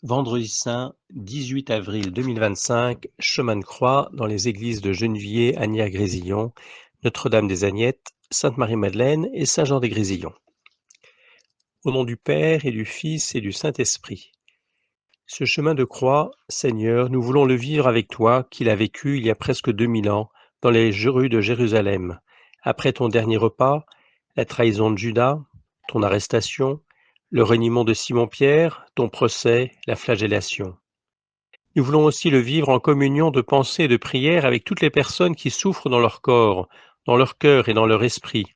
Vendredi saint, 18 avril 2025, chemin de croix dans les églises de Gennevilliers, Asnières-Grésillon, Notre-Dame des Agnettes, Sainte-Marie-Madeleine et Saint-Jean-des-Grésillons. Au nom du Père et du Fils et du Saint-Esprit. Ce chemin de croix, Seigneur, nous voulons le vivre avec toi, qui l'as vécu il y a presque 2000 ans, dans les rues de Jérusalem, après ton dernier repas, la trahison de Judas, ton arrestation, le reniement de Simon-Pierre, ton procès, la flagellation. Nous voulons aussi le vivre en communion de pensée et de prière avec toutes les personnes qui souffrent dans leur corps, dans leur cœur et dans leur esprit.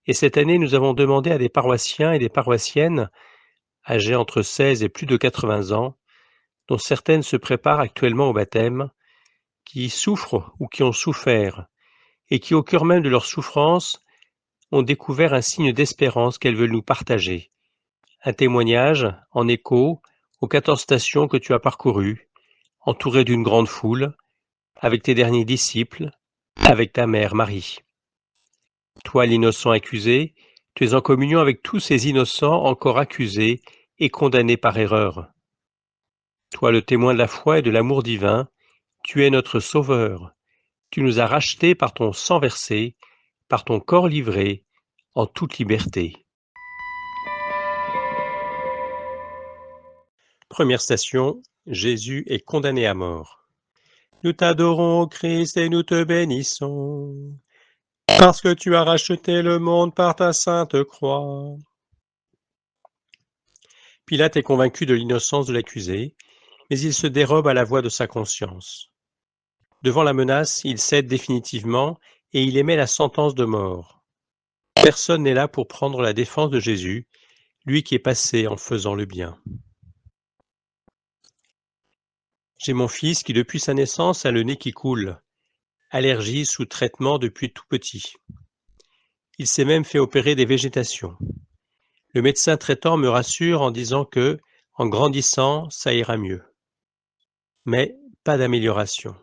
Et cette année, nous avons demandé à des paroissiens et des paroissiennes, âgés entre 16 et plus de 80 ans, dont certaines se préparent actuellement au baptême, qui souffrent ou qui ont souffert, et qui, au cœur même de leur souffrance, ont découvert un signe d'espérance qu'elles veulent nous partager. Un témoignage, en écho, aux 14 stations que tu as parcourues, entouré d'une grande foule, avec tes derniers disciples, avec ta mère Marie. Toi, l'innocent accusé, tu es en communion avec tous ces innocents encore accusés et condamnés par erreur. Toi, le témoin de la foi et de l'amour divin, tu es notre Sauveur. Tu nous as rachetés par ton sang versé, par ton corps livré, en toute liberté. Première station, Jésus est condamné à mort. Nous t'adorons, Christ, et nous te bénissons, parce que tu as racheté le monde par ta sainte croix. Pilate est convaincu de l'innocence de l'accusé, mais il se dérobe à la voix de sa conscience. Devant la menace, il cède définitivement et il émet la sentence de mort. Personne n'est là pour prendre la défense de Jésus, lui qui est passé en faisant le bien. J'ai mon fils qui depuis sa naissance a le nez qui coule, allergie sous traitement depuis tout petit. Il s'est même fait opérer des végétations. Le médecin traitant me rassure en disant que, en grandissant, ça ira mieux. Mais pas d'amélioration.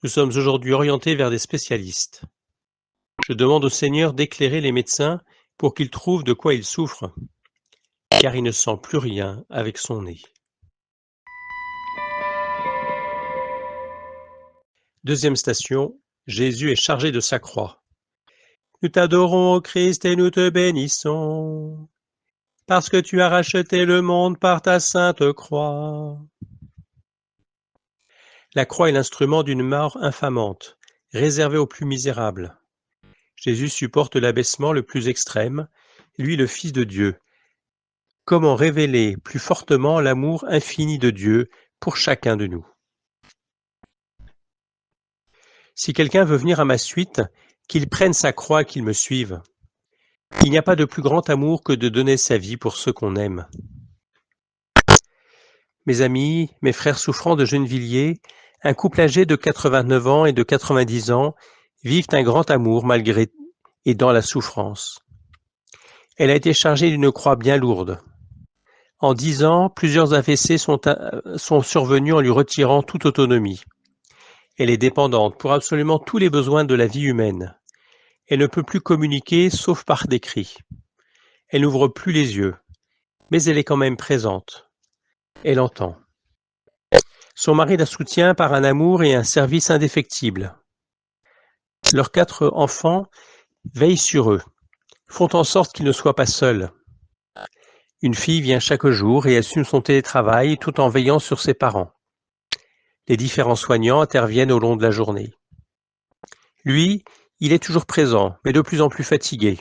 Nous sommes aujourd'hui orientés vers des spécialistes. Je demande au Seigneur d'éclairer les médecins pour qu'ils trouvent de quoi il souffre, car il ne sent plus rien avec son nez. Deuxième station, Jésus est chargé de sa croix. Nous t'adorons, ô Christ, et nous te bénissons, parce que tu as racheté le monde par ta sainte croix. La croix est l'instrument d'une mort infamante, réservée aux plus misérables. Jésus supporte l'abaissement le plus extrême, lui le Fils de Dieu. Comment révéler plus fortement l'amour infini de Dieu pour chacun de nous? Si quelqu'un veut venir à ma suite, qu'il prenne sa croix et qu'il me suive. Il n'y a pas de plus grand amour que de donner sa vie pour ceux qu'on aime. Mes amis, mes frères souffrants de Gennevilliers, un couple âgé de 89 ans et de 90 ans vivent un grand amour malgré et dans la souffrance. Elle a été chargée d'une croix bien lourde. En 10 ans, plusieurs AVC sont survenus en lui retirant toute autonomie. Elle est dépendante pour absolument tous les besoins de la vie humaine. Elle ne peut plus communiquer sauf par des cris. Elle n'ouvre plus les yeux, mais elle est quand même présente. Elle entend. Son mari la soutient par un amour et un service indéfectibles. Leurs 4 enfants veillent sur eux, font en sorte qu'ils ne soient pas seuls. Une fille vient chaque jour et assume son télétravail tout en veillant sur ses parents. Les différents soignants interviennent au long de la journée. Lui, il est toujours présent, mais de plus en plus fatigué.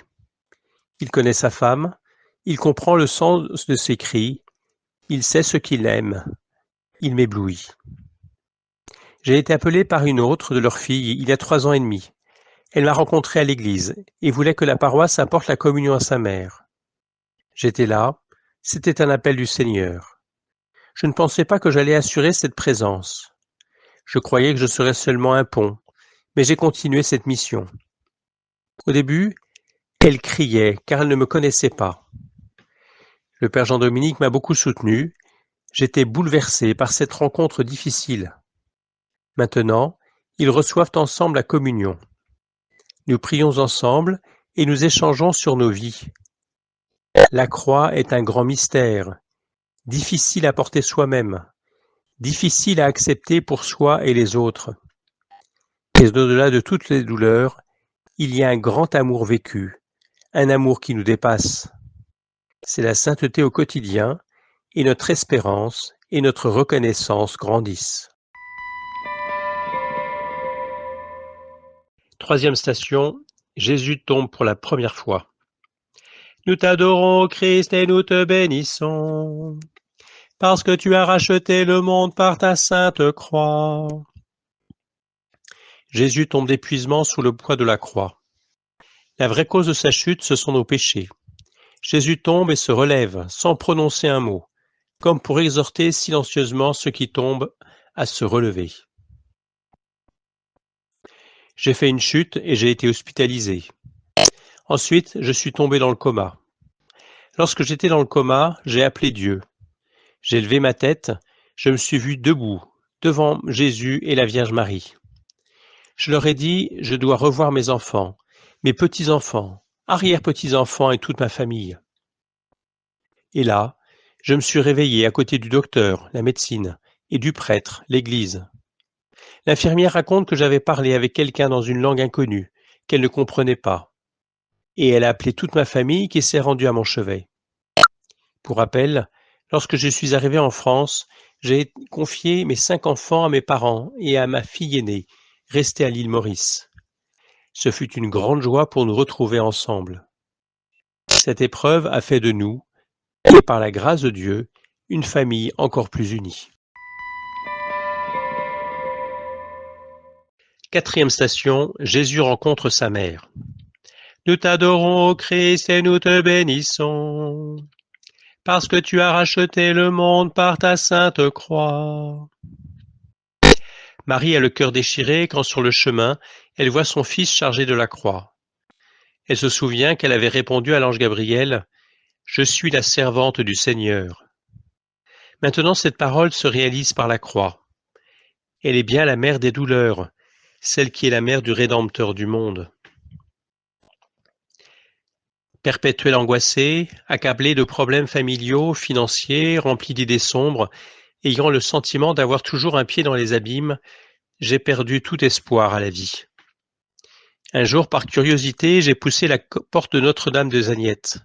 Il connaît sa femme, il comprend le sens de ses cris, il sait ce qu'il aime, il m'éblouit. J'ai été appelé par une autre de leurs filles il y a 3 ans et demi. Elle m'a rencontré à l'église et voulait que la paroisse apporte la communion à sa mère. J'étais là, c'était un appel du Seigneur. Je ne pensais pas que j'allais assurer cette présence. Je croyais que je serais seulement un pont, mais j'ai continué cette mission. Au début, elle criait car elle ne me connaissait pas. Le père Jean-Dominique m'a beaucoup soutenu. J'étais bouleversé par cette rencontre difficile. Maintenant, ils reçoivent ensemble la communion. Nous prions ensemble et nous échangeons sur nos vies. La croix est un grand mystère. difficile à porter soi-même, difficile à accepter pour soi et les autres. Et au-delà de toutes les douleurs, il y a un grand amour vécu, un amour qui nous dépasse. C'est la sainteté au quotidien, et notre espérance et notre reconnaissance grandissent. Troisième station, Jésus tombe pour la première fois. Nous t'adorons, Christ, et nous te bénissons, parce que tu as racheté le monde par ta sainte croix. Jésus tombe d'épuisement sous le poids de la croix. La vraie cause de sa chute, ce sont nos péchés. Jésus tombe et se relève, sans prononcer un mot, comme pour exhorter silencieusement ceux qui tombent à se relever. J'ai fait une chute et j'ai été hospitalisé. Ensuite, je suis tombé dans le coma. Lorsque j'étais dans le coma, j'ai appelé Dieu. J'ai levé ma tête, je me suis vu debout, devant Jésus et la Vierge Marie. Je leur ai dit, je dois revoir mes enfants, mes petits-enfants, arrière-petits-enfants et toute ma famille. Et là, je me suis réveillé à côté du docteur, la médecine, et du prêtre, l'église. L'infirmière raconte que j'avais parlé avec quelqu'un dans une langue inconnue, qu'elle ne comprenait pas. Et elle a appelé toute ma famille qui s'est rendue à mon chevet. Pour rappel, lorsque je suis arrivé en France, j'ai confié mes 5 enfants à mes parents et à ma fille aînée, restée à l'île Maurice. Ce fut une grande joie pour nous retrouver ensemble. Cette épreuve a fait de nous, et par la grâce de Dieu, une famille encore plus unie. Quatrième station, Jésus rencontre sa mère. Nous t'adorons, ô Christ, et nous te bénissons, parce que tu as racheté le monde par ta sainte croix. Marie a le cœur déchiré quand sur le chemin, elle voit son fils chargé de la croix. Elle se souvient qu'elle avait répondu à l'ange Gabriel « Je suis la servante du Seigneur ». Maintenant cette parole se réalise par la croix. Elle est bien la mère des douleurs, celle qui est la mère du Rédempteur du monde. Perpétuelle angoissée, accablée de problèmes familiaux, financiers, remplie d'idées sombres, ayant le sentiment d'avoir toujours un pied dans les abîmes, j'ai perdu tout espoir à la vie. Un jour, par curiosité, j'ai poussé la porte de Notre-Dame des Agnettes.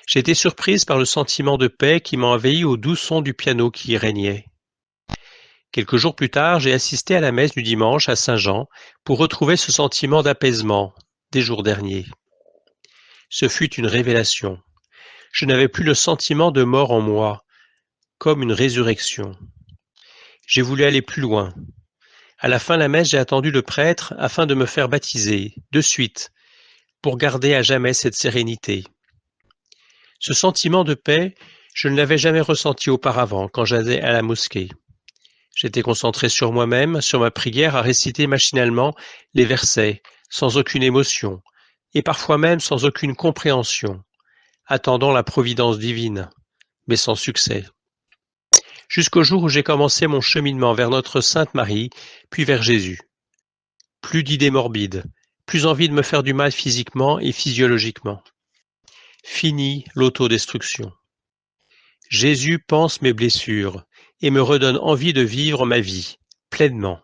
J'ai été surprise par le sentiment de paix qui m'a envahi au doux son du piano qui y régnait. Quelques jours plus tard, j'ai assisté à la messe du dimanche à Saint-Jean pour retrouver ce sentiment d'apaisement des jours derniers. Ce fut une révélation. Je n'avais plus le sentiment de mort en moi, comme une résurrection. J'ai voulu aller plus loin. À la fin de la messe, j'ai attendu le prêtre afin de me faire baptiser, de suite, pour garder à jamais cette sérénité. Ce sentiment de paix, je ne l'avais jamais ressenti auparavant quand j'allais à la mosquée. J'étais concentré sur moi-même, sur ma prière, à réciter machinalement les versets, sans aucune émotion, et parfois même sans aucune compréhension, attendant la providence divine, mais sans succès. Jusqu'au jour où j'ai commencé mon cheminement vers notre Sainte Marie, puis vers Jésus. Plus d'idées morbides, plus envie de me faire du mal physiquement et physiologiquement. Fini l'autodestruction. Jésus panse mes blessures et me redonne envie de vivre ma vie, pleinement.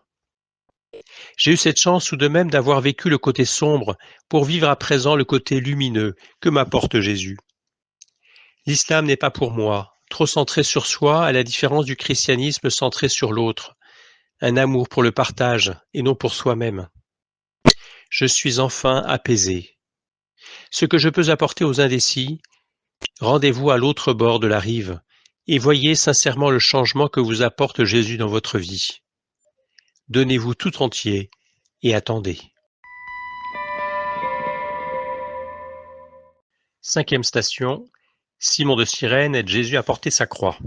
J'ai eu cette chance tout de même d'avoir vécu le côté sombre pour vivre à présent le côté lumineux que m'apporte Jésus. L'islam n'est pas pour moi, trop centré sur soi à la différence du christianisme centré sur l'autre, un amour pour le partage et non pour soi-même. Je suis enfin apaisé. Ce que je peux apporter aux indécis, rendez-vous à l'autre bord de la rive et voyez sincèrement le changement que vous apporte Jésus dans votre vie. Donnez-vous tout entier et attendez. Cinquième station, Simon de Cyrène aide Jésus à porter sa croix.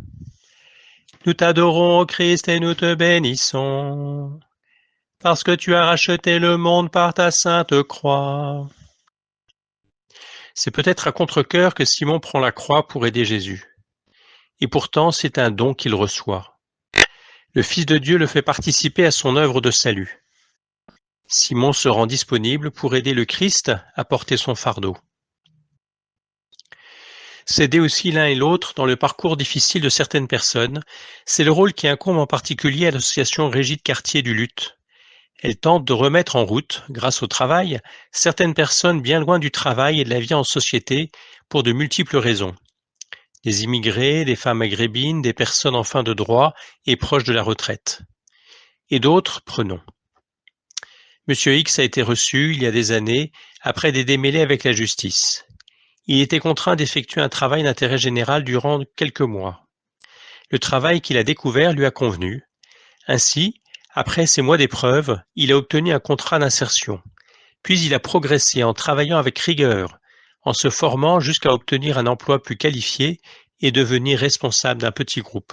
Nous t'adorons, ô Christ, et nous te bénissons, parce que tu as racheté le monde par ta sainte croix. C'est peut-être à contre-cœur que Simon prend la croix pour aider Jésus. Et pourtant, c'est un don qu'il reçoit. Le Fils de Dieu le fait participer à son œuvre de salut. Simon se rend disponible pour aider le Christ à porter son fardeau. S'aider aussi l'un et l'autre dans le parcours difficile de certaines personnes, c'est le rôle qui incombe en particulier à l'association Régie de quartier du Luth. Elle tente de remettre en route, grâce au travail, certaines personnes bien loin du travail et de la vie en société pour de multiples raisons. Des immigrés, des femmes maghrébines, des personnes en fin de droit et proches de la retraite. Et d'autres, prenons. Monsieur X a été reçu, il y a des années, après des démêlés avec la justice. Il était contraint d'effectuer un travail d'intérêt général durant quelques mois. Le travail qu'il a découvert lui a convenu. Ainsi, après ces mois d'épreuve, il a obtenu un contrat d'insertion. Puis il a progressé en travaillant avec rigueur, en se formant jusqu'à obtenir un emploi plus qualifié et devenir responsable d'un petit groupe.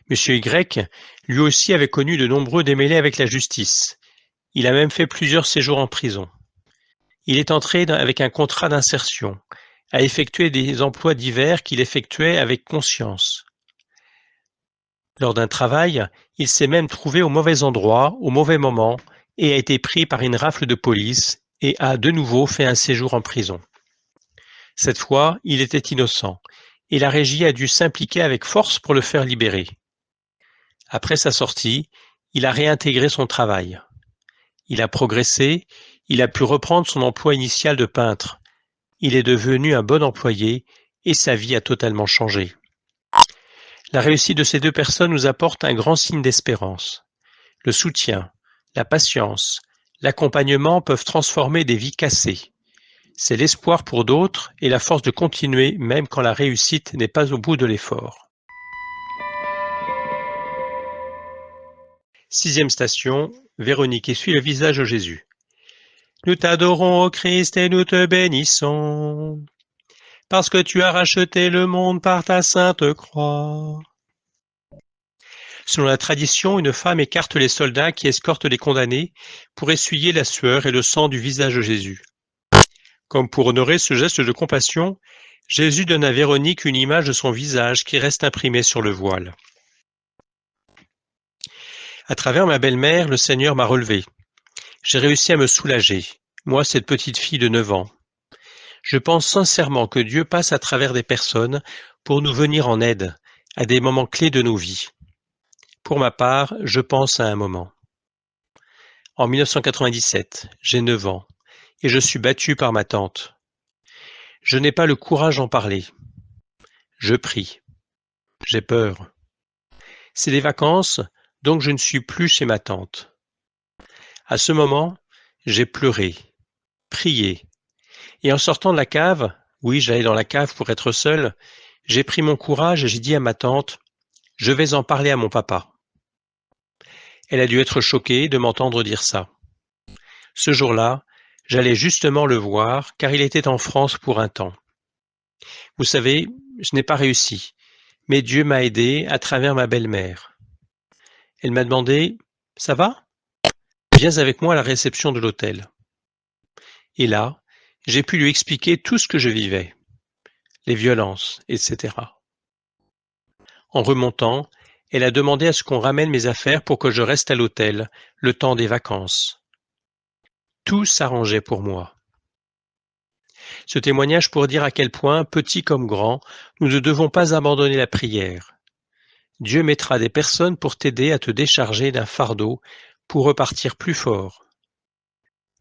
Monsieur Y, lui aussi avait connu de nombreux démêlés avec la justice. Il a même fait plusieurs séjours en prison. Il est entré avec un contrat d'insertion, a effectué des emplois divers qu'il effectuait avec conscience. Lors d'un travail, il s'est même trouvé au mauvais endroit, au mauvais moment, et a été pris par une rafle de police et a de nouveau fait un séjour en prison. Cette fois, il était innocent, et la régie a dû s'impliquer avec force pour le faire libérer. Après sa sortie, il a réintégré son travail. Il a progressé, il a pu reprendre son emploi initial de peintre. Il est devenu un bon employé et sa vie a totalement changé. La réussite de ces deux personnes nous apporte un grand signe d'espérance. Le soutien, la patience, l'accompagnement peuvent transformer des vies cassées. C'est l'espoir pour d'autres et la force de continuer même quand la réussite n'est pas au bout de l'effort. 6e station, Véronique essuie le visage de Jésus. Nous t'adorons, ô Christ, et nous te bénissons, parce que tu as racheté le monde par ta sainte croix. Selon la tradition, une femme écarte les soldats qui escortent les condamnés pour essuyer la sueur et le sang du visage de Jésus. Comme pour honorer ce geste de compassion, Jésus donne à Véronique une image de son visage qui reste imprimée sur le voile. À travers ma belle-mère, le Seigneur m'a relevé. J'ai réussi à me soulager, moi cette petite fille de 9 ans. Je pense sincèrement que Dieu passe à travers des personnes pour nous venir en aide à des moments clés de nos vies. Pour ma part, je pense à un moment. En 1997, j'ai 9 ans et je suis battu par ma tante. Je n'ai pas le courage d'en parler. Je prie. J'ai peur. C'est les vacances, donc je ne suis plus chez ma tante. À ce moment, j'ai pleuré, prié, et en sortant de la cave, oui, j'allais dans la cave pour être seul, j'ai pris mon courage et j'ai dit à ma tante, je vais en parler à mon papa. Elle a dû être choquée de m'entendre dire ça. Ce jour-là, j'allais justement le voir, car il était en France pour un temps. Vous savez, je n'ai pas réussi, mais Dieu m'a aidé à travers ma belle-mère. Elle m'a demandé, ça va? Viens avec moi à la réception de l'hôtel. Et là, j'ai pu lui expliquer tout ce que je vivais, les violences, etc. En remontant, elle a demandé à ce qu'on ramène mes affaires pour que je reste à l'hôtel, le temps des vacances. Tout s'arrangeait pour moi. Ce témoignage pour dire à quel point, petit comme grand, nous ne devons pas abandonner la prière. Dieu mettra des personnes pour t'aider à te décharger d'un fardeau pour repartir plus fort.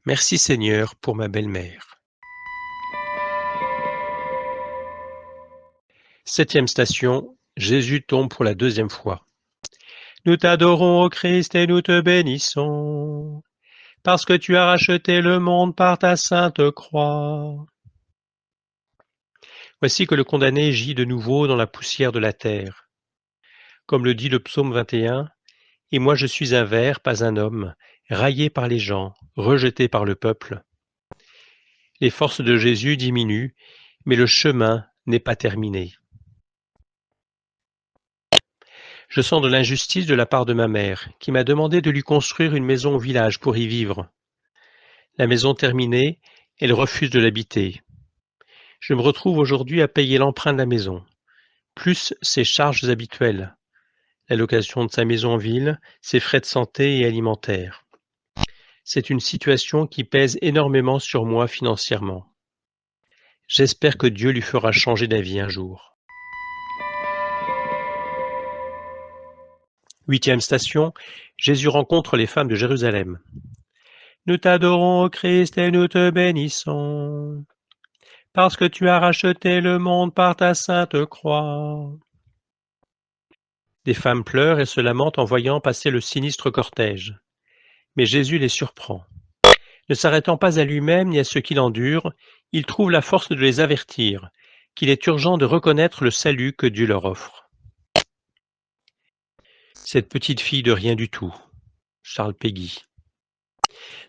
Merci Seigneur pour ma belle-mère. 7e station, Jésus tombe pour la 2e fois. Nous t'adorons, ô Christ, et nous te bénissons, parce que tu as racheté le monde par ta sainte croix. Voici que le condamné gît de nouveau dans la poussière de la terre. Comme le dit le psaume 21, « Et moi je suis un ver, pas un homme, raillé par les gens, rejeté par le peuple. » Les forces de Jésus diminuent, mais le chemin n'est pas terminé. Je sens de l'injustice de la part de ma mère, qui m'a demandé de lui construire une maison au village pour y vivre. La maison terminée, elle refuse de l'habiter. Je me retrouve aujourd'hui à payer l'emprunt de la maison, plus ses charges habituelles, la location de sa maison en ville, ses frais de santé et alimentaires. C'est une situation qui pèse énormément sur moi financièrement. J'espère que Dieu lui fera changer d'avis un jour. 8e station, Jésus rencontre les femmes de Jérusalem. Nous t'adorons, ô Christ, et nous te bénissons, parce que tu as racheté le monde par ta sainte croix. Des femmes pleurent et se lamentent en voyant passer le sinistre cortège. Mais Jésus les surprend. Ne s'arrêtant pas à lui-même ni à ceux qui l'endurent, il trouve la force de les avertir qu'il est urgent de reconnaître le salut que Dieu leur offre. Cette petite fille de rien du tout. Charles Péguy.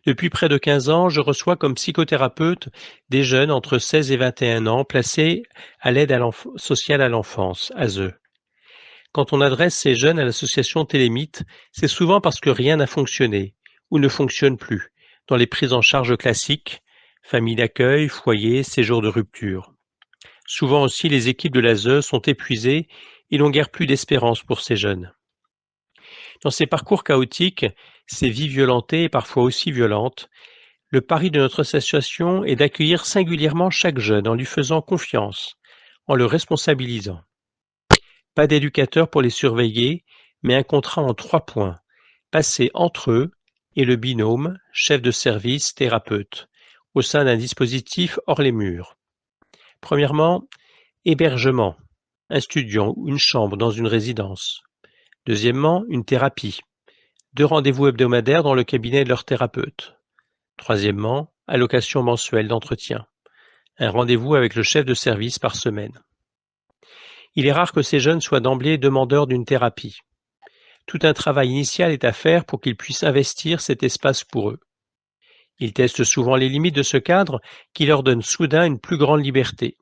Depuis près de 15 ans, je reçois comme psychothérapeute des jeunes entre 16 et 21 ans placés à l'aide sociale à l'enfance, ASE. Quand on adresse ces jeunes à l'association Télémite, c'est souvent parce que rien n'a fonctionné ou ne fonctionne plus dans les prises en charge classiques, famille d'accueil, foyer, séjour de rupture. Souvent aussi, les équipes de l'ASE sont épuisées et n'ont guère plus d'espérance pour ces jeunes. Dans ces parcours chaotiques, ces vies violentées et parfois aussi violentes, le pari de notre association est d'accueillir singulièrement chaque jeune en lui faisant confiance, en le responsabilisant. Pas d'éducateur pour les surveiller, mais un contrat en 3 points, passé entre eux et le binôme chef de service thérapeute, au sein d'un dispositif hors les murs. Premièrement, hébergement, un studio ou une chambre dans une résidence. Deuxièmement, une thérapie, 2 rendez-vous hebdomadaires dans le cabinet de leur thérapeute. Troisièmement, allocation mensuelle d'entretien, un rendez-vous avec le chef de service par semaine. Il est rare que ces jeunes soient d'emblée demandeurs d'une thérapie. Tout un travail initial est à faire pour qu'ils puissent investir cet espace pour eux. Ils testent souvent les limites de ce cadre qui leur donne soudain une plus grande liberté.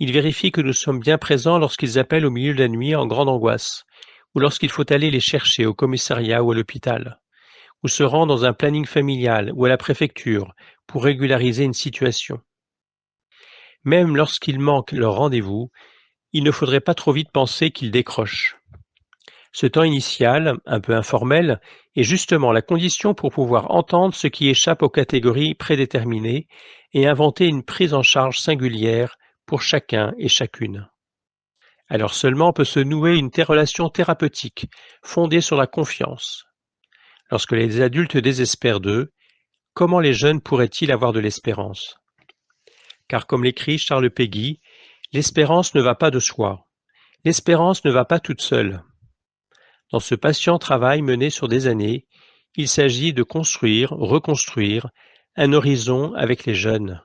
Ils vérifient que nous sommes bien présents lorsqu'ils appellent au milieu de la nuit en grande angoisse, ou lorsqu'il faut aller les chercher au commissariat ou à l'hôpital, ou se rendre dans un planning familial ou à la préfecture pour régulariser une situation. Même lorsqu'ils manquent leur rendez-vous, il ne faudrait pas trop vite penser qu'ils décrochent. Ce temps initial, un peu informel, est justement la condition pour pouvoir entendre ce qui échappe aux catégories prédéterminées et inventer une prise en charge singulière pour chacun et chacune. Alors seulement peut se nouer une relation thérapeutique fondée sur la confiance. Lorsque les adultes désespèrent d'eux, comment les jeunes pourraient-ils avoir de l'espérance? Car comme l'écrit Charles Péguy, l'espérance ne va pas de soi. L'espérance ne va pas toute seule. Dans ce patient travail mené sur des années, il s'agit de construire, reconstruire un horizon avec les jeunes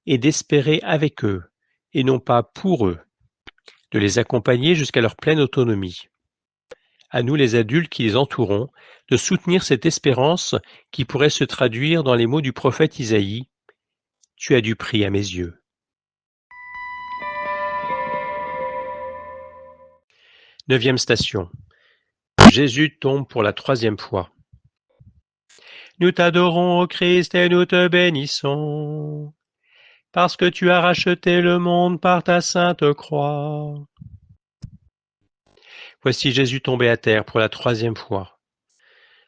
et d'espérer avec eux, et non pas pour eux, de les accompagner jusqu'à leur pleine autonomie. À nous les adultes qui les entourons, de soutenir cette espérance qui pourrait se traduire dans les mots du prophète Isaïe « Tu as du prix à mes yeux ». 9e station. Jésus tombe pour la 3e fois. Nous t'adorons, ô Christ, et nous te bénissons, parce que tu as racheté le monde par ta sainte croix. Voici Jésus tombé à terre pour la 3e fois.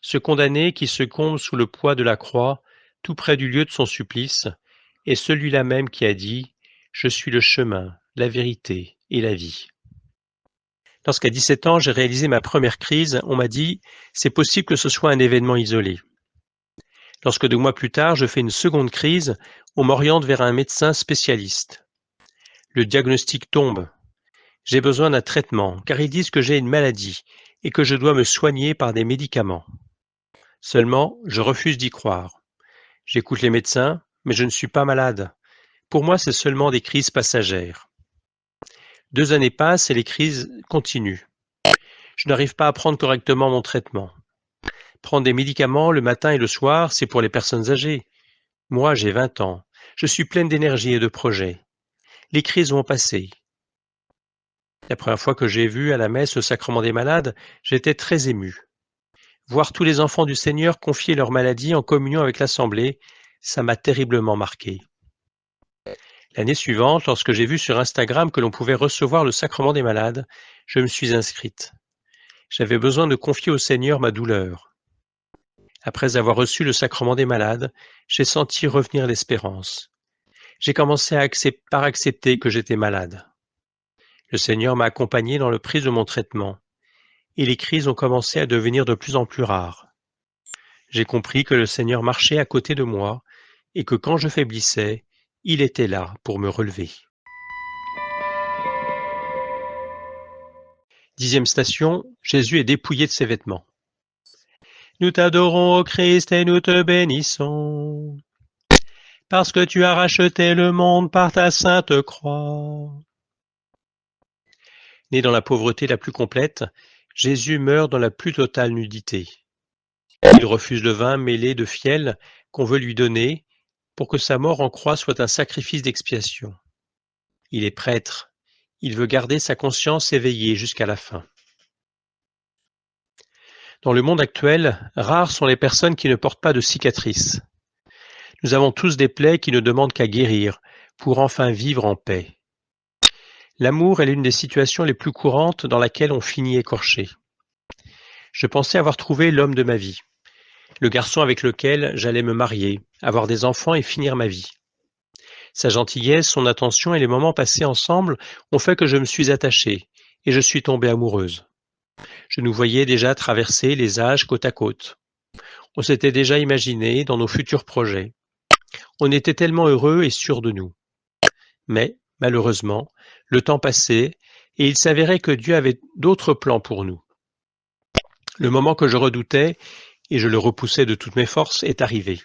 Ce condamné qui succombe sous le poids de la croix, tout près du lieu de son supplice, est celui-là même qui a dit « Je suis le chemin, la vérité et la vie ». Lorsqu'à 17 ans, j'ai réalisé ma première crise, on m'a dit « C'est possible que ce soit un événement isolé ». Lorsque 2 mois plus tard, je fais une seconde crise, on m'oriente vers un médecin spécialiste. Le diagnostic tombe. J'ai besoin d'un traitement, car ils disent que j'ai une maladie et que je dois me soigner par des médicaments. Seulement, je refuse d'y croire. J'écoute les médecins, mais je ne suis pas malade. Pour moi, c'est seulement des crises passagères. 2 années passent et les crises continuent. Je n'arrive pas à prendre correctement mon traitement. Prendre des médicaments le matin et le soir, c'est pour les personnes âgées. Moi, j'ai 20 ans. Je suis pleine d'énergie et de projets. Les crises vont passer. La première fois que j'ai vu à la messe le sacrement des malades, j'étais très ému. Voir tous les enfants du Seigneur confier leur maladie en communion avec l'Assemblée, ça m'a terriblement marqué. L'année suivante, lorsque j'ai vu sur Instagram que l'on pouvait recevoir le sacrement des malades, je me suis inscrite. J'avais besoin de confier au Seigneur ma douleur. Après avoir reçu le sacrement des malades, j'ai senti revenir l'espérance. J'ai commencé par accepter que j'étais malade. Le Seigneur m'a accompagné dans le prise de mon traitement, et les crises ont commencé à devenir de plus en plus rares. J'ai compris que le Seigneur marchait à côté de moi, et que quand je faiblissais, il était là pour me relever. 10e station, Jésus est dépouillé de ses vêtements. Nous t'adorons, ô Christ, et nous te bénissons, parce que tu as racheté le monde par ta sainte croix. Né dans la pauvreté la plus complète, Jésus meurt dans la plus totale nudité. Il refuse le vin mêlé de fiel qu'on veut lui donner pour que sa mort en croix soit un sacrifice d'expiation. Il est prêtre, il veut garder sa conscience éveillée jusqu'à la fin. Dans le monde actuel, rares sont les personnes qui ne portent pas de cicatrices. Nous avons tous des plaies qui ne demandent qu'à guérir pour enfin vivre en paix. L'amour est l'une des situations les plus courantes dans laquelle on finit écorché. Je pensais avoir trouvé l'homme de ma vie, le garçon avec lequel j'allais me marier, avoir des enfants et finir ma vie. Sa gentillesse, son attention et les moments passés ensemble ont fait que je me suis attaché et je suis tombée amoureuse. Je nous voyais déjà traverser les âges côte à côte. On s'était déjà imaginé dans nos futurs projets. On était tellement heureux et sûrs de nous. Mais, malheureusement, le temps passait et il s'avérait que Dieu avait d'autres plans pour nous. Le moment que je redoutais, et je le repoussais de toutes mes forces, est arrivé.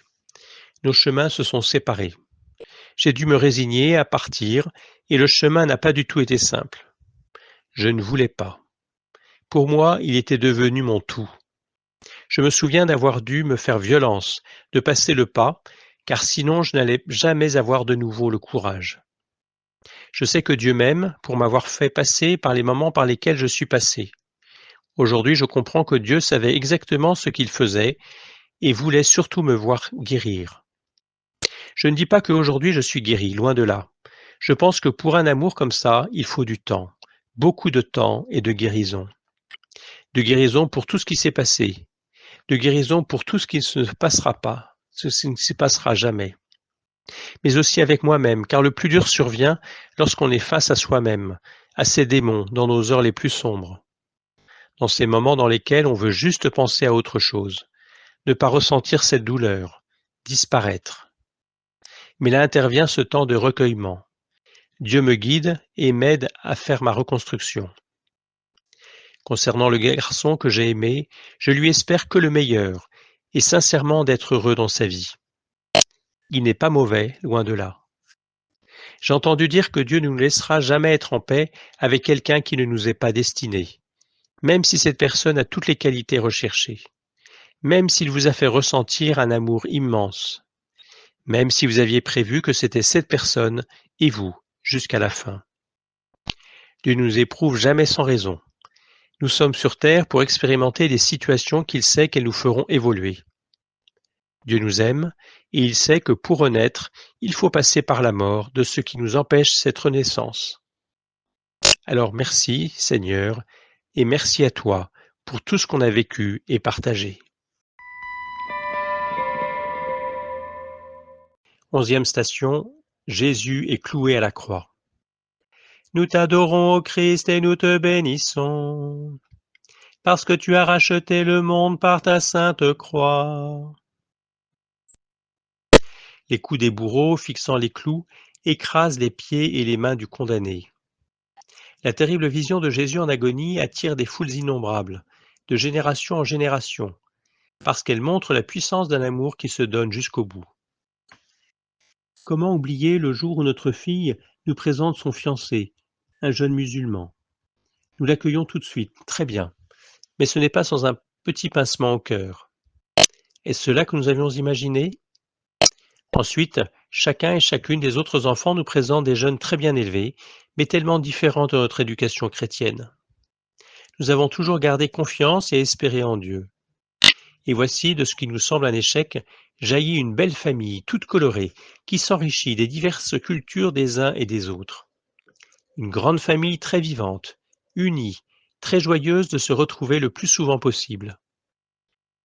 Nos chemins se sont séparés. J'ai dû me résigner à partir et le chemin n'a pas du tout été simple. Je ne voulais pas. Pour moi, il était devenu mon tout. Je me souviens d'avoir dû me faire violence, de passer le pas, car sinon je n'allais jamais avoir de nouveau le courage. Je sais que Dieu m'aime pour m'avoir fait passer par les moments par lesquels je suis passé. Aujourd'hui, je comprends que Dieu savait exactement ce qu'il faisait et voulait surtout me voir guérir. Je ne dis pas qu'aujourd'hui je suis guéri, loin de là. Je pense que pour un amour comme ça, il faut du temps, beaucoup de temps et de guérison. De guérison pour tout ce qui s'est passé, de guérison pour tout ce qui ne se passera pas, ce qui ne se passera jamais. Mais aussi avec moi-même, car le plus dur survient lorsqu'on est face à soi-même, à ses démons, dans nos heures les plus sombres. Dans ces moments dans lesquels on veut juste penser à autre chose, ne pas ressentir cette douleur, disparaître. Mais là intervient ce temps de recueillement. Dieu me guide et m'aide à faire ma reconstruction. Concernant le garçon que j'ai aimé, je lui espère que le meilleur, et sincèrement d'être heureux dans sa vie. Il n'est pas mauvais, loin de là. J'ai entendu dire que Dieu ne nous laissera jamais être en paix avec quelqu'un qui ne nous est pas destiné, même si cette personne a toutes les qualités recherchées, même s'il vous a fait ressentir un amour immense, même si vous aviez prévu que c'était cette personne et vous, jusqu'à la fin. Dieu ne nous éprouve jamais sans raison. Nous sommes sur terre pour expérimenter des situations qu'il sait qu'elles nous feront évoluer. Dieu nous aime et il sait que pour renaître, il faut passer par la mort de ce qui nous empêche cette renaissance. Alors merci, Seigneur, et merci à toi pour tout ce qu'on a vécu et partagé. 11e station, Jésus est cloué à la croix. Nous t'adorons, ô Christ, et nous te bénissons, parce que tu as racheté le monde par ta sainte croix. Les coups des bourreaux, fixant les clous, écrasent les pieds et les mains du condamné. La terrible vision de Jésus en agonie attire des foules innombrables, de génération en génération, parce qu'elle montre la puissance d'un amour qui se donne jusqu'au bout. Comment oublier le jour où notre fille nous présente son fiancé, un jeune musulman? Nous l'accueillons tout de suite, très bien, mais ce n'est pas sans un petit pincement au cœur. Est-ce cela que nous avions imaginé? Ensuite, chacun et chacune des autres enfants nous présentent des jeunes très bien élevés, mais tellement différents de notre éducation chrétienne. Nous avons toujours gardé confiance et espéré en Dieu. Et voici, de ce qui nous semble un échec, jaillit une belle famille, toute colorée, qui s'enrichit des diverses cultures des uns et des autres. Une grande famille très vivante, unie, très joyeuse de se retrouver le plus souvent possible.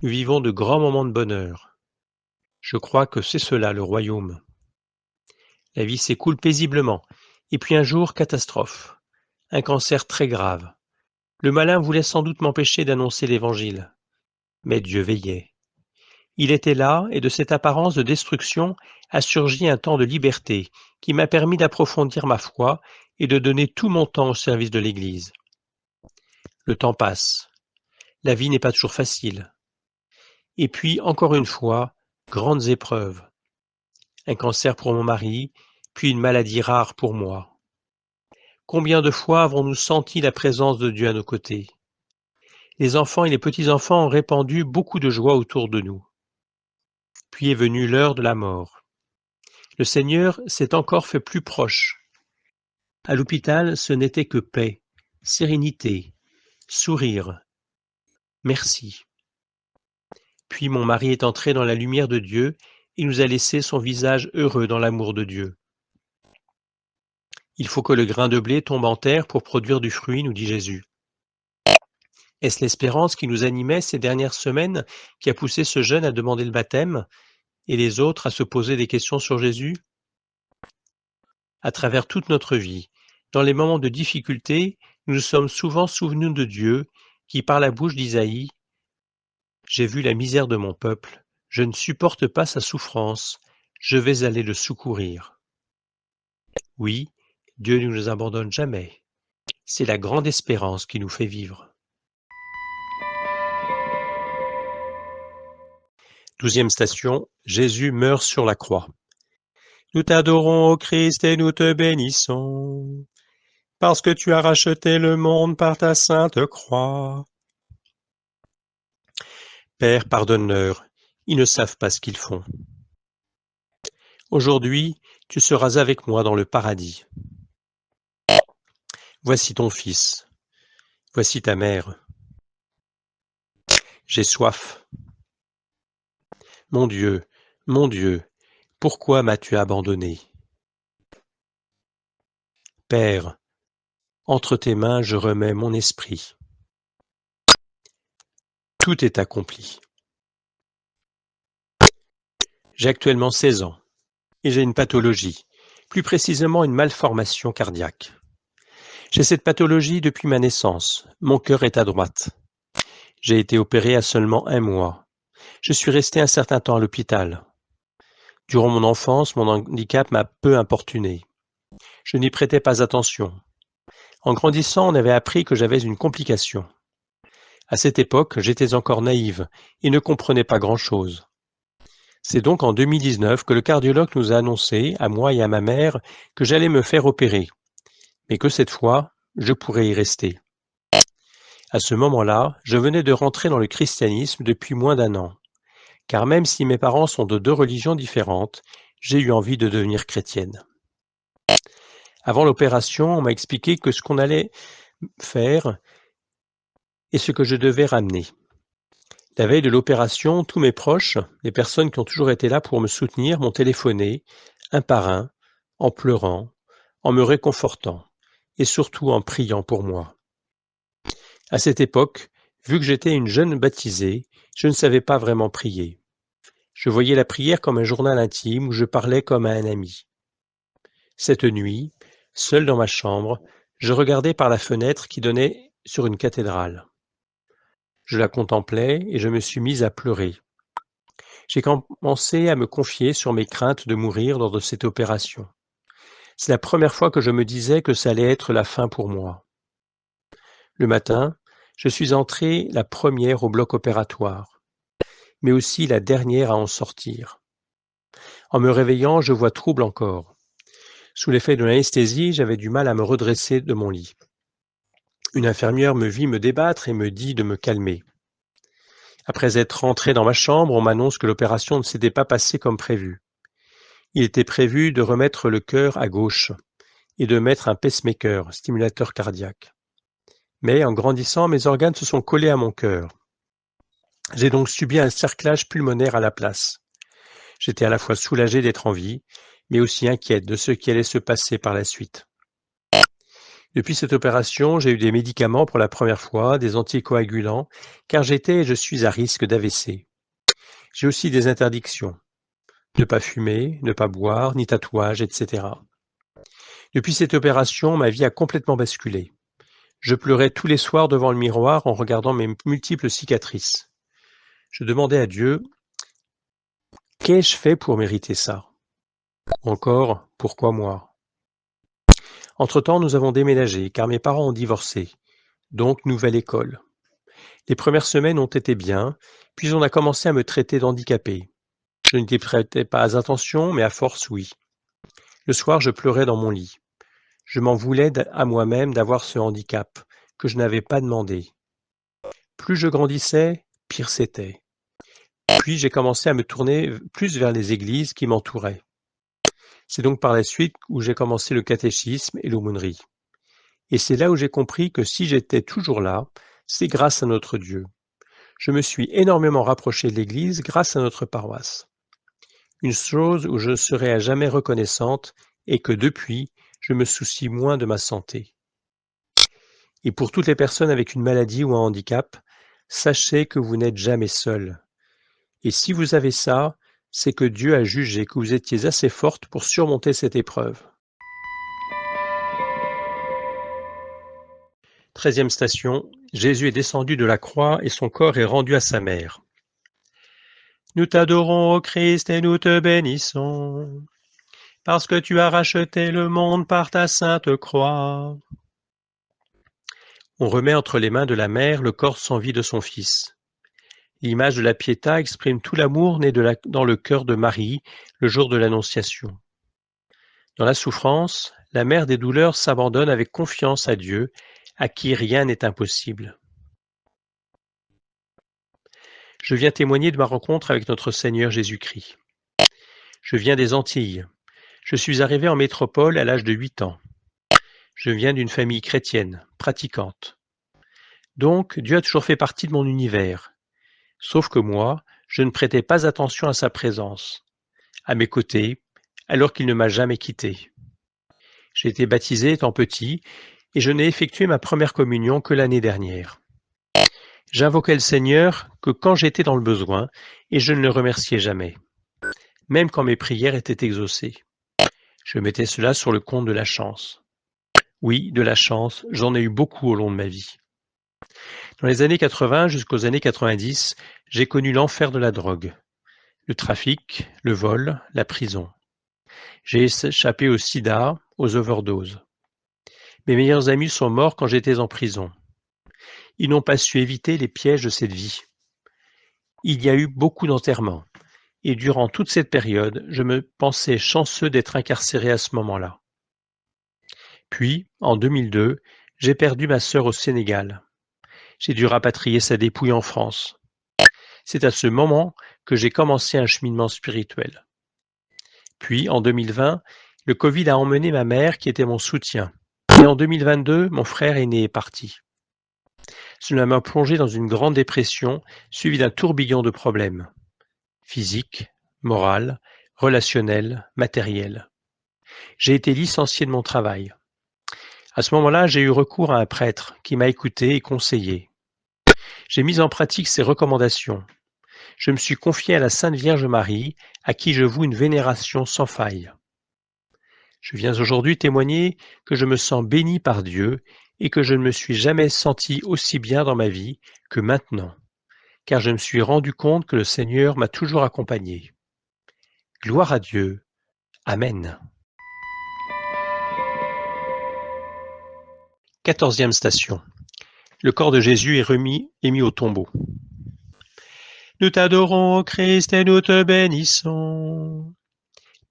Nous vivons de grands moments de bonheur. Je crois que c'est cela le royaume. La vie s'écoule paisiblement. Et puis un jour, catastrophe. Un cancer très grave. Le malin voulait sans doute m'empêcher d'annoncer l'Évangile. Mais Dieu veillait. Il était là, et de cette apparence de destruction a surgi un temps de liberté qui m'a permis d'approfondir ma foi et de donner tout mon temps au service de l'Église. Le temps passe. La vie n'est pas toujours facile. Et puis, encore une fois, grandes épreuves. Un cancer pour mon mari, puis une maladie rare pour moi. Combien de fois avons-nous senti la présence de Dieu à nos côtés? Les enfants et les petits-enfants ont répandu beaucoup de joie autour de nous. Puis est venue l'heure de la mort. Le Seigneur s'est encore fait plus proche. À l'hôpital, ce n'était que paix, sérénité, sourire, merci. Puis mon mari est entré dans la lumière de Dieu et nous a laissé son visage heureux dans l'amour de Dieu. Il faut que le grain de blé tombe en terre pour produire du fruit, nous dit Jésus. Est-ce l'espérance qui nous animait ces dernières semaines qui a poussé ce jeune à demander le baptême et les autres à se poser des questions sur Jésus? À travers toute notre vie, dans les moments de difficulté, nous nous sommes souvent souvenus de Dieu qui, par la bouche d'Isaïe, « J'ai vu la misère de mon peuple, je ne supporte pas sa souffrance, je vais aller le secourir. » Oui, Dieu ne nous abandonne jamais. C'est la grande espérance qui nous fait vivre. 12e station, Jésus meurt sur la croix. Nous t'adorons, ô Christ, et nous te bénissons, parce que tu as racheté le monde par ta sainte croix. Père, pardonne-leur, ils ne savent pas ce qu'ils font. Aujourd'hui, tu seras avec moi dans le paradis. Voici ton fils, voici ta mère. J'ai soif. Mon Dieu, pourquoi m'as-tu abandonné? Père, entre tes mains je remets mon esprit. Tout est accompli. J'ai actuellement 16 ans et j'ai une pathologie, plus précisément une malformation cardiaque. J'ai cette pathologie depuis ma naissance. Mon cœur est à droite. J'ai été opéré à seulement 1 mois. Je suis resté un certain temps à l'hôpital. Durant mon enfance, mon handicap m'a peu importuné. Je n'y prêtais pas attention. En grandissant, on avait appris que j'avais une complication. À cette époque, j'étais encore naïve et ne comprenais pas grand-chose. C'est donc en 2019 que le cardiologue nous a annoncé, à moi et à ma mère, que j'allais me faire opérer, mais que cette fois, je pourrais y rester. À ce moment-là, je venais de rentrer dans le christianisme depuis moins d'1 an, car même si mes parents sont de 2 religions différentes, j'ai eu envie de devenir chrétienne. Avant l'opération, on m'a expliqué que ce qu'on allait faire et ce que je devais ramener. La veille de l'opération, tous mes proches, les personnes qui ont toujours été là pour me soutenir, m'ont téléphoné, un par un, en pleurant, en me réconfortant et surtout en priant pour moi. À cette époque, vu que j'étais une jeune baptisée, je ne savais pas vraiment prier. Je voyais la prière comme un journal intime où je parlais comme à un ami. Cette nuit, seul dans ma chambre, je regardais par la fenêtre qui donnait sur une cathédrale. Je la contemplais et je me suis mise à pleurer. J'ai commencé à me confier sur mes craintes de mourir lors de cette opération. C'est la première fois que je me disais que ça allait être la fin pour moi. Le matin, je suis entrée la première au bloc opératoire, mais aussi la dernière à en sortir. En me réveillant, je vois trouble encore. Sous l'effet de l'anesthésie, j'avais du mal à me redresser de mon lit. Une infirmière me vit me débattre et me dit de me calmer. Après être rentré dans ma chambre, on m'annonce que l'opération ne s'était pas passée comme prévu. Il était prévu de remettre le cœur à gauche et de mettre un pacemaker, stimulateur cardiaque. Mais en grandissant, mes organes se sont collés à mon cœur. J'ai donc subi un cerclage pulmonaire à la place. J'étais à la fois soulagé d'être en vie, mais aussi inquiète de ce qui allait se passer par la suite. Depuis cette opération, j'ai eu des médicaments pour la première fois, des anticoagulants, car j'étais et je suis à risque d'AVC. J'ai aussi des interdictions. Ne pas fumer, ne pas boire, ni tatouage, etc. Depuis cette opération, ma vie a complètement basculé. Je pleurais tous les soirs devant le miroir en regardant mes multiples cicatrices. Je demandais à Dieu: qu'ai-je fait pour mériter ça? Ou encore, pourquoi moi? Entre-temps, nous avons déménagé, car mes parents ont divorcé. Donc, nouvelle école. Les premières semaines ont été bien, puis on a commencé à me traiter d'handicapé. Je n'y prêtais pas attention, mais à force, oui. Le soir, je pleurais dans mon lit. Je m'en voulais à moi-même d'avoir ce handicap, que je n'avais pas demandé. Plus je grandissais, pire c'était. Puis j'ai commencé à me tourner plus vers les églises qui m'entouraient. C'est donc par la suite où j'ai commencé le catéchisme et l'aumônerie. Et c'est là où j'ai compris que si j'étais toujours là, c'est grâce à notre Dieu. Je me suis énormément rapproché de l'Église grâce à notre paroisse. Une chose où je serai à jamais reconnaissante est que depuis, je me soucie moins de ma santé. Et pour toutes les personnes avec une maladie ou un handicap, sachez que vous n'êtes jamais seul. Et si vous avez ça, c'est que Dieu a jugé que vous étiez assez forte pour surmonter cette épreuve. 13e station, Jésus est descendu de la croix et son corps est rendu à sa mère. Nous t'adorons, ô Christ, et nous te bénissons, parce que tu as racheté le monde par ta sainte croix. On remet entre les mains de la mère le corps sans vie de son fils. L'image de la Pietà exprime tout l'amour né dans le cœur de Marie le jour de l'Annonciation. Dans la souffrance, la mère des douleurs s'abandonne avec confiance à Dieu, à qui rien n'est impossible. Je viens témoigner de ma rencontre avec notre Seigneur Jésus-Christ. Je viens des Antilles. Je suis arrivé en métropole à l'âge de 8 ans. Je viens d'une famille chrétienne, pratiquante. Donc, Dieu a toujours fait partie de mon univers. Sauf que moi, je ne prêtais pas attention à sa présence, à mes côtés, alors qu'il ne m'a jamais quitté. J'ai été baptisé étant petit et je n'ai effectué ma première communion que l'année dernière. J'invoquais le Seigneur que quand j'étais dans le besoin et je ne le remerciais jamais, même quand mes prières étaient exaucées. Je mettais cela sur le compte de la chance. Oui, de la chance, j'en ai eu beaucoup au long de ma vie. Dans les années 80 jusqu'aux années 90, j'ai connu l'enfer de la drogue, le trafic, le vol, la prison. J'ai échappé au sida, aux overdoses. Mes meilleurs amis sont morts quand j'étais en prison. Ils n'ont pas su éviter les pièges de cette vie. Il y a eu beaucoup d'enterrements, et durant toute cette période, je me pensais chanceux d'être incarcéré à ce moment-là. Puis, en 2002, j'ai perdu ma sœur au Sénégal. J'ai dû rapatrier sa dépouille en France. C'est à ce moment que j'ai commencé un cheminement spirituel. Puis, en 2020, le Covid a emmené ma mère qui était mon soutien. Et en 2022, mon frère aîné est parti. Cela m'a plongé dans une grande dépression, suivie d'un tourbillon de problèmes. Physiques, moraux, relationnels, matériels. J'ai été licencié de mon travail. À ce moment-là, j'ai eu recours à un prêtre qui m'a écouté et conseillé. J'ai mis en pratique ses recommandations. Je me suis confié à la Sainte Vierge Marie, à qui je voue une vénération sans faille. Je viens aujourd'hui témoigner que je me sens béni par Dieu et que je ne me suis jamais senti aussi bien dans ma vie que maintenant, car je me suis rendu compte que le Seigneur m'a toujours accompagné. Gloire à Dieu. Amen. 14e station. Le corps de Jésus est mis au tombeau. Nous t'adorons, ô Christ, et nous te bénissons,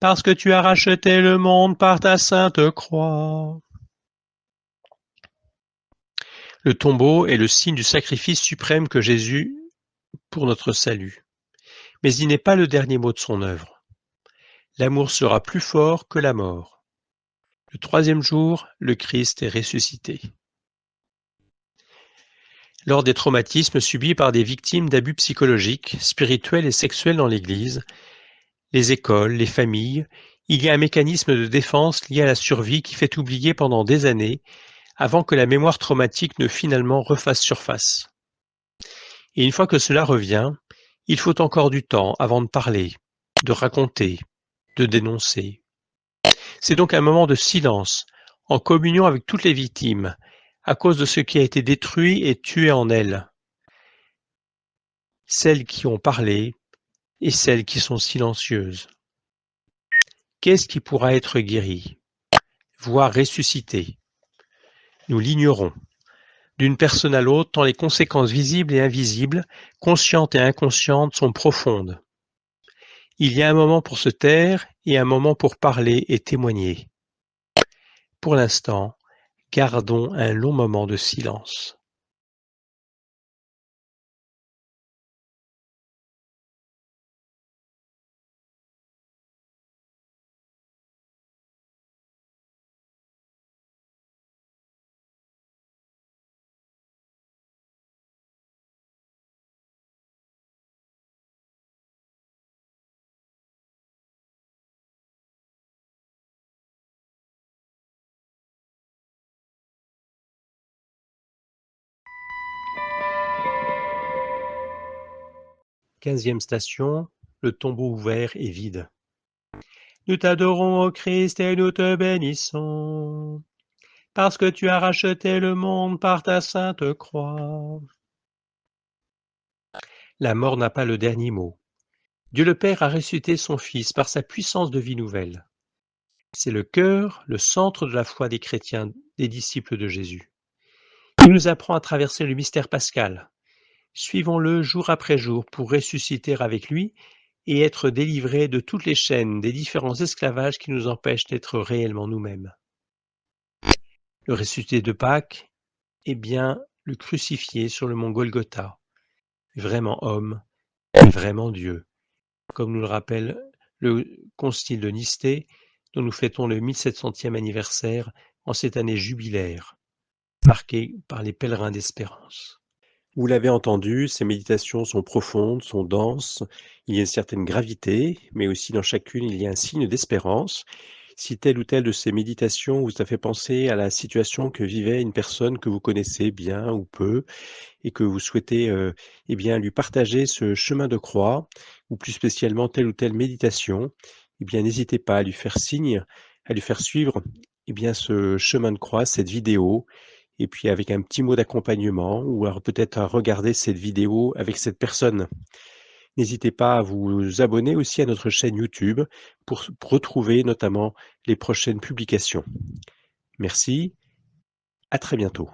parce que tu as racheté le monde par ta sainte croix. Le tombeau est le signe du sacrifice suprême que Jésus pour notre salut. Mais il n'est pas le dernier mot de son œuvre. L'amour sera plus fort que la mort. Le 3e jour, le Christ est ressuscité. Lors des traumatismes subis par des victimes d'abus psychologiques, spirituels et sexuels dans l'Église, les écoles, les familles, il y a un mécanisme de défense lié à la survie qui fait oublier pendant des années avant que la mémoire traumatique ne finalement refasse surface. Et une fois que cela revient, il faut encore du temps avant de parler, de raconter, de dénoncer. C'est donc un moment de silence, en communion avec toutes les victimes, à cause de ce qui a été détruit et tué en elles. Celles qui ont parlé et celles qui sont silencieuses. Qu'est-ce qui pourra être guéri, voire ressuscité? Nous l'ignorons. D'une personne à l'autre, tant les conséquences visibles et invisibles, conscientes et inconscientes, sont profondes. Il y a un moment pour se taire et un moment pour parler et témoigner. Pour l'instant, gardons un long moment de silence. Quinzième station, le tombeau ouvert et vide. Nous t'adorons, ô Christ, et nous te bénissons, parce que tu as racheté le monde par ta sainte croix. La mort n'a pas le dernier mot. Dieu le Père a ressuscité son Fils par sa puissance de vie nouvelle. C'est le cœur, le centre de la foi des chrétiens, des disciples de Jésus. Il nous apprend à traverser le mystère pascal. Suivons-le jour après jour pour ressusciter avec lui et être délivrés de toutes les chaînes des différents esclavages qui nous empêchent d'être réellement nous-mêmes. Le ressuscité de Pâques est bien le crucifié sur le mont Golgotha, vraiment homme et vraiment Dieu, comme nous le rappelle le concile de Nicée, dont nous fêtons le 1700e anniversaire en cette année jubilaire, marquée par les pèlerins d'espérance. Vous l'avez entendu, ces méditations sont profondes, sont denses, il y a une certaine gravité, mais aussi dans chacune il y a un signe d'espérance. Si telle ou telle de ces méditations vous a fait penser à la situation que vivait une personne que vous connaissez bien ou peu, et que vous souhaitez eh bien, lui partager ce chemin de croix, ou plus spécialement telle ou telle méditation, eh bien, n'hésitez pas à lui faire signe, à lui faire suivre eh bien, ce chemin de croix, cette vidéo, et puis avec un petit mot d'accompagnement, ou alors peut-être à regarder cette vidéo avec cette personne. N'hésitez pas à vous abonner aussi à notre chaîne YouTube pour retrouver notamment les prochaines publications. Merci, à très bientôt.